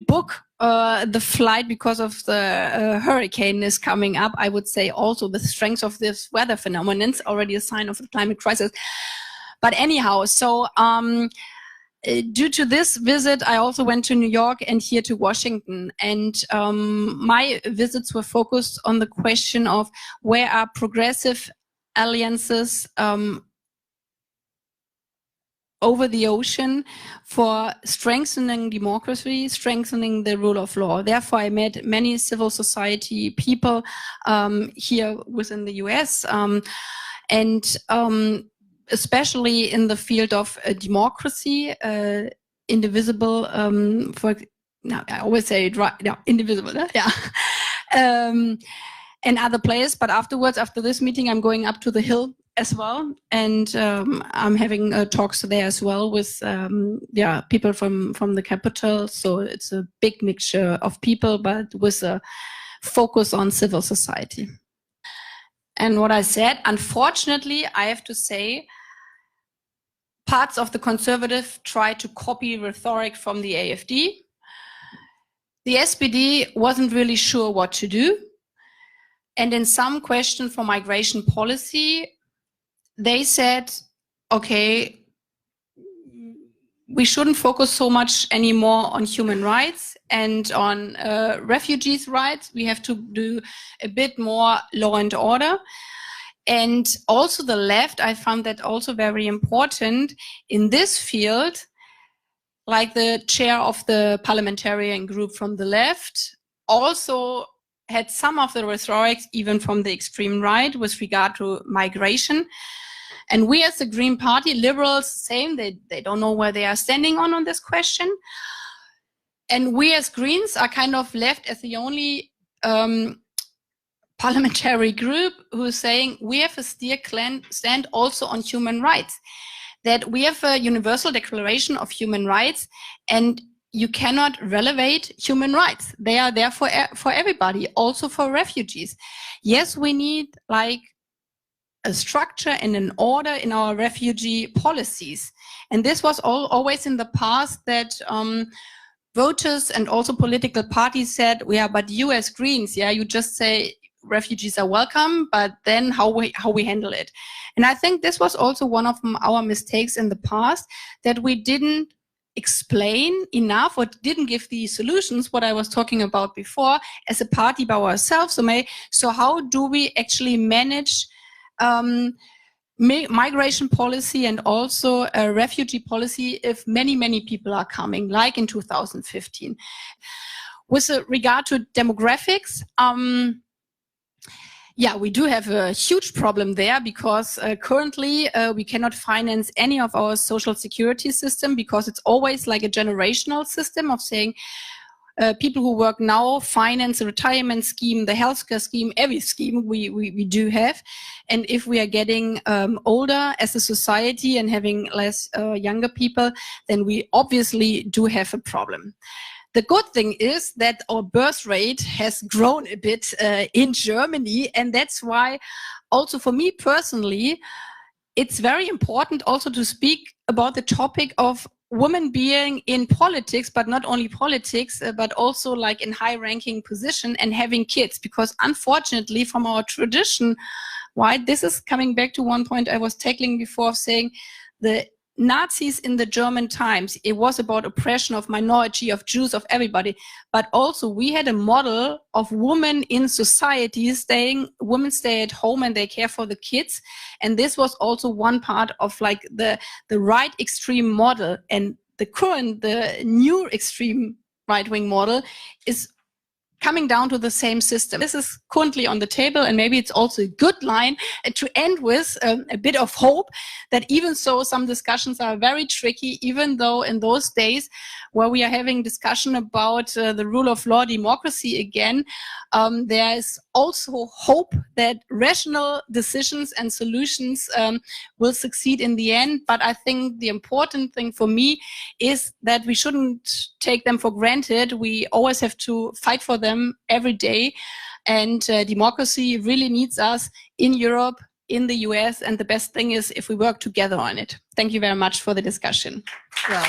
book the flight because of the hurricane is coming up. I would say also the strength of this weather phenomenon is already a sign of the climate crisis. But anyhow, so due to this visit, I also went to New York and here to Washington. And my visits were focused on the question of where are progressive alliances over the ocean for strengthening democracy, strengthening the rule of law. Therefore, I met many civil society people here within the US, and especially in the field of democracy, indivisible, I always say it right, indivisible, yeah. And other players, but afterwards, after this meeting, I'm going up to the Hill as well, and I'm having talks there as well with people from the capital. So it's a big mixture of people, but with a focus on civil society. And what I said, unfortunately, I have to say, parts of the conservative try to copy rhetoric from the AfD. The SPD wasn't really sure what to do. And in some question for migration policy, they said, okay, we shouldn't focus so much anymore on human rights and on refugees' rights. We have to do a bit more law and order. And also the left, I found that also very important in this field, like the chair of the parliamentarian group from the left, also had some of the rhetoric, even from the extreme right, with regard to migration. And we as the Green Party, liberals, same, they don't know where they are standing on this question. And we as Greens are kind of left as the only parliamentary group who's saying we have a clear stand also on human rights, that we have a universal declaration of human rights, and you cannot relevate human rights. They are there for everybody, also for refugees. Yes, we need like a structure and an order in our refugee policies. And this was always in the past that voters and also political parties said, yeah, but you as Greens, yeah, you just say refugees are welcome, but then how we handle it. And I think this was also one of our mistakes in the past, that we didn't explain enough or didn't give the solutions, what I was talking about before, as a party by ourselves. So how do we actually manage migration policy and also a refugee policy if many people are coming, like in 2015? With regard to demographics, yeah, we do have a huge problem there, because currently we cannot finance any of our social security system, because it's always like a generational system of saying people who work now finance the retirement scheme, the healthcare scheme, every scheme we do have. And if we are getting older as a society and having less younger people, then we obviously do have a problem. The good thing is that our birth rate has grown a bit in Germany, and that's why also for me personally, it's very important also to speak about the topic of women being in politics, but not only politics, but also like in high-ranking position and having kids, because unfortunately from our tradition, why this is coming back to one point I was tackling before, saying the Nazis in the German times, it was about oppression of minority, of Jews, of everybody. But also we had a model of women in society women stay at home and they care for the kids. And this was also one part of like the right extreme model. And the new extreme right-wing model is coming down to the same system. This is currently on the table, and maybe it's also a good line to end with a bit of hope that even so some discussions are very tricky, even though in those days where we are having discussion about the rule of law, democracy again, there is also hope that rational decisions and solutions will succeed in the end. But I think the important thing for me is that we shouldn't take them for granted. We always have to fight for them every day. And democracy really needs us in Europe, in the US. And the best thing is if we work together on it. Thank you very much for the discussion. Well,